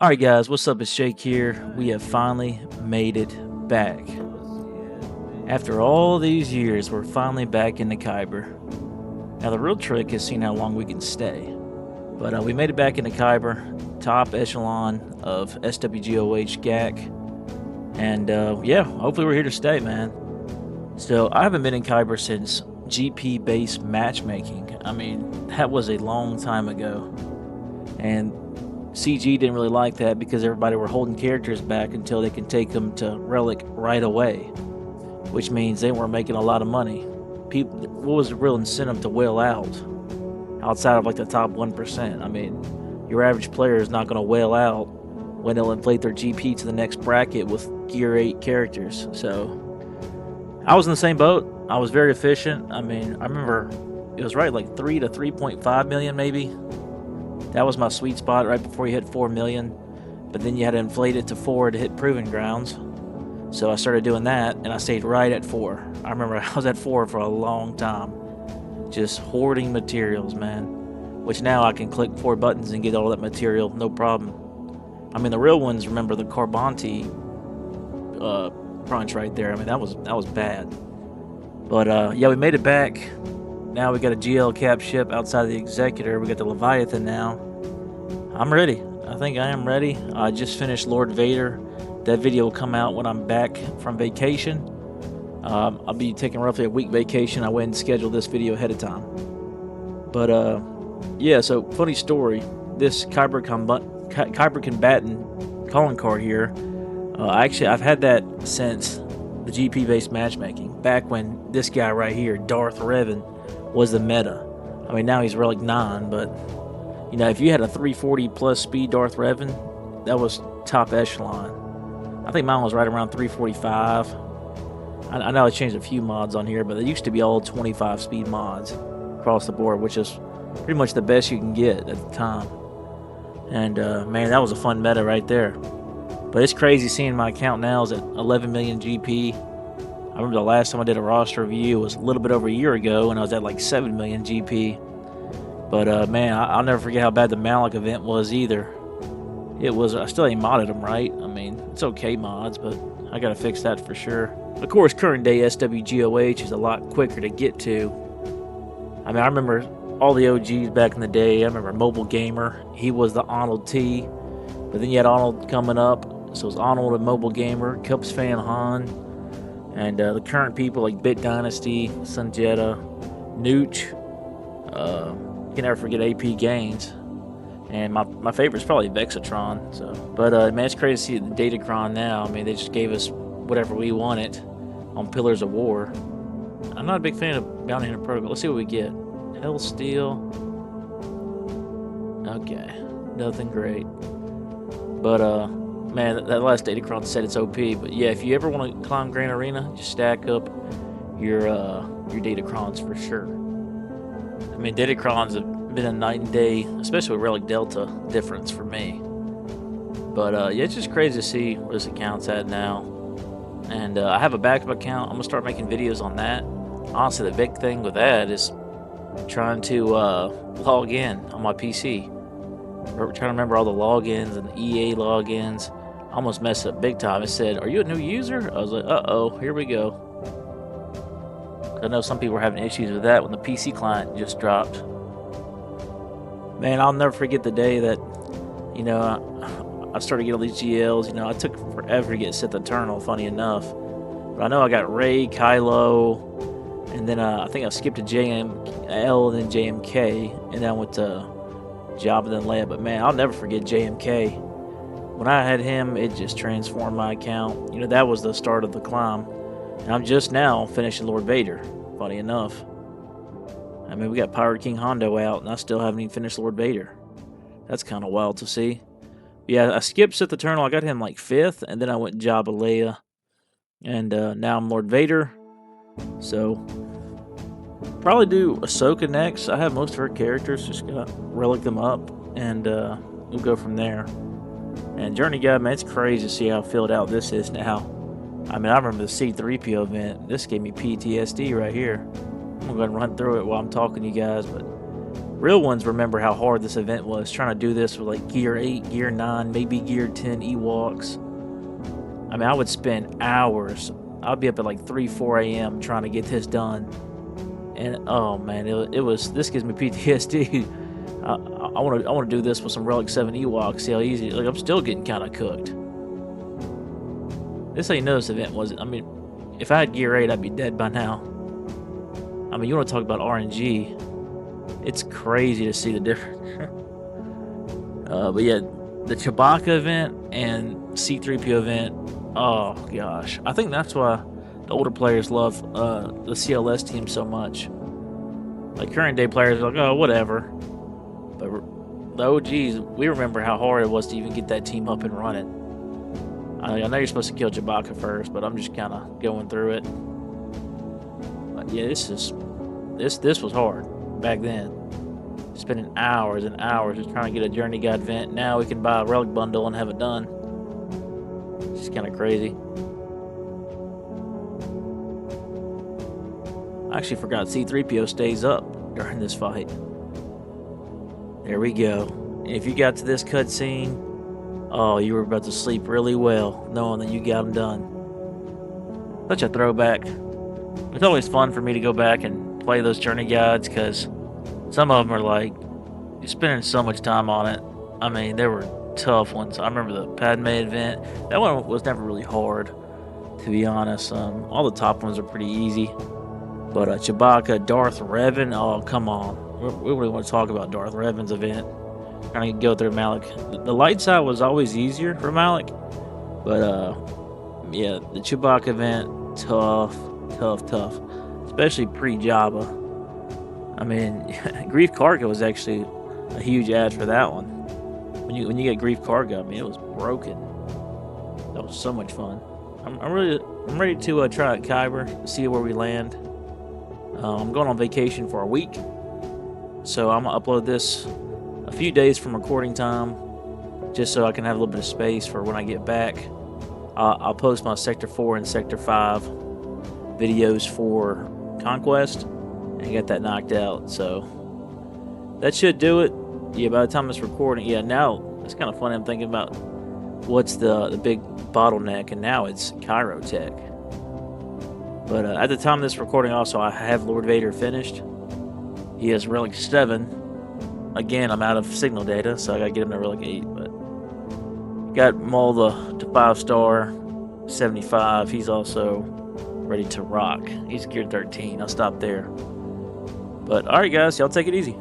Alright guys, what's up? It's Jake here. We have finally made it back. After all these years, we're finally back in the Kyber. Now the real trick is seeing how long we can stay. But we made it back in the Kyber, top echelon of SWGOH GAC. And yeah, hopefully we're here to stay, man. So I haven't been in Kyber since GP-Based Matchmaking. I mean, that was a long time ago. And CG didn't really like that because everybody were holding characters back until they can take them to Relic right away, which means they weren't making a lot of money. What was the real incentive to whale out outside of like the top 1%? I mean, your average player is not going to whale out when they'll inflate their GP to the next bracket with Gear 8 characters. So I was in the same boat. I was very efficient. I mean, I remember it was right like 3 to 3.5 million maybe. That was my sweet spot right before you hit 4 million. But then you had to inflate it to 4 to hit Proving Grounds. So I started doing that, and I stayed right at 4. I remember I was at 4 for a long time. Just hoarding materials, man. Which now I can click 4 buttons and get all that material, no problem. I mean, the real ones, remember the Carbanti crunch right there. I mean, that was bad. But yeah, we made it back. Now we got a GL cap ship outside of the Executor. We got the Leviathan now. I'm ready. I think I am ready. I just finished Lord Vader. That video will come out when I'm back from vacation. I'll be taking roughly a week vacation. I went and scheduled this video ahead of time. But yeah, so funny story. This Kyber Combatant calling card here. Actually, I've had that since the GP-based matchmaking. Back when this guy right here, Darth Revan, was the meta. I mean, now he's Relic 9, but you know, if you had a 340 plus speed Darth Revan, that was top echelon. I think mine was right around 345. I know I changed a few mods on here, but they used to be all 25 speed mods across the board, which is pretty much the best you can get at the time. And man, that was a fun meta right there. But it's crazy seeing my account now is at 11 million GP. I remember the last time I did a roster review was a little bit over a year ago, and I was at like 7 million GP. But man, I'll never forget how bad the Malik event was either. It was, I still ain't modded them right. I mean, it's okay mods, but I gotta fix that for sure. Of course, current day SWGOH is a lot quicker to get to. I mean, I remember all the OGs back in the day. I remember Mobile Gamer. He was the Arnold T. But then you had Arnold coming up. So it was Arnold and Mobile Gamer, Cups Fan Han. And the current people like Bit Dynasty, Sunjetta, Nooch. You can never forget AP Gains. And my favorite is probably Vexatron. So, but man, it's crazy to see the Datacron now. I mean, they just gave us whatever we wanted on Pillars of War. I'm not a big fan of Bounty Hunter Protocol. Let's see what we get. Hell Steel. Okay, nothing great. But man, that last Datacron said it's OP. But yeah, if you ever want to climb Grand Arena, just stack up your Datacrons for sure. I mean, Datacrons have been a night and day, especially with Relic Delta difference for me. But yeah, it's just crazy to see where this account's at now. And I have a backup account. I'm gonna start making videos on that. Honestly, the big thing with that is trying to log in on my PC. We're trying to remember all the logins and the EA logins. I almost messed up big time. It said, "Are you a new user?" I was like, "Uh-oh, here we go." I know some people were having issues with that when the PC client just dropped. Man, I'll never forget the day that, you know, I started getting all these GLs. You know, I took forever to get Sith Eternal, funny enough. But I know I got Rey, Kylo, and then I think I skipped to JML and then JMK, and then I went to Jabba and then Leia. But man, I'll never forget JMK. When I had him, it just transformed my account. You know, that was the start of the climb. And I'm just now finishing Lord Vader, funny enough. I mean, we got Pirate King Hondo out, and I still haven't even finished Lord Vader. That's kind of wild to see. Yeah, I skipped Sith Eternal. I got him like 5th, and then I went Jabba Leia. And now I'm Lord Vader. So, probably do Ahsoka next. I have most of her characters. Just gotta relic them up, and we'll go from there. And Journey Guide, man, it's crazy to see how filled out this is now. I mean, I remember the C-3PO event. This gave me PTSD right here. I'm going to run through it while I'm talking to you guys, but Real ones remember how hard this event was, trying to do this with like gear 8, gear 9, maybe gear 10 Ewoks. I mean, I would spend hours. I'd be up at like 3, 4 a.m. trying to get this done. And oh man, this gives me PTSD. I want to do this with some Relic 7 Ewoks, see how easy. Like, I'm still getting kind of cooked. This how you know this event wasn't. I mean, if I had gear 8, I'd be dead by now. I mean, you want to talk about RNG? It's crazy to see the difference. But yeah, the Chewbacca event and C-3PO event. Oh gosh, I think that's why the older players love the CLS team so much. Like current day players are like, oh, whatever. But the OGs, we remember how hard it was to even get that team up and running. I know you're supposed to kill Chewbacca first, but I'm just kind of going through it. But yeah, this was hard back then. Spending hours and hours just trying to get a Journey Guide vent. Now we can buy a Relic bundle and have it done. It's just kind of crazy. I actually forgot C-3PO stays up during this fight. There we go. And if you got to this cutscene, oh, you were about to sleep really well, knowing that you got them done. Such a throwback. It's always fun for me to go back and play those Journey Guides, because some of them are like, you're spending so much time on it. I mean, there were tough ones. I remember the Padme event. That one was never really hard, to be honest. All the top ones are pretty easy. But Chewbacca, Darth Revan, oh, come on. We really want to talk about Darth Revan's event. Trying to go through Malik. The light side was always easier for Malik. But, yeah, the Chewbacca event, tough. Especially pre-Jabba. I mean, Grief Karga was actually a huge ad for that one. When you get Grief Karga, I mean, it was broken. That was so much fun. I'm ready to try at Kyber, see where we land. I'm going on vacation for a week, so I'm gonna upload this a few days from recording time, just so I can have a little bit of space for when I get back. I'll post my Sector 4 and Sector 5 videos for Conquest and get that knocked out. So that should do it. Yeah, by the time it's recording, yeah, now it's kind of funny. I'm thinking about what's the big bottleneck, and now it's Kyrotech. But at the time of this recording, also, I have Lord Vader finished. He has Relic 7. Again, I'm out of signal data, so I gotta get him to Relic 8. But got Maul to 5-star, 75. He's also ready to rock. He's geared 13. I'll stop there. But alright, guys, y'all take it easy.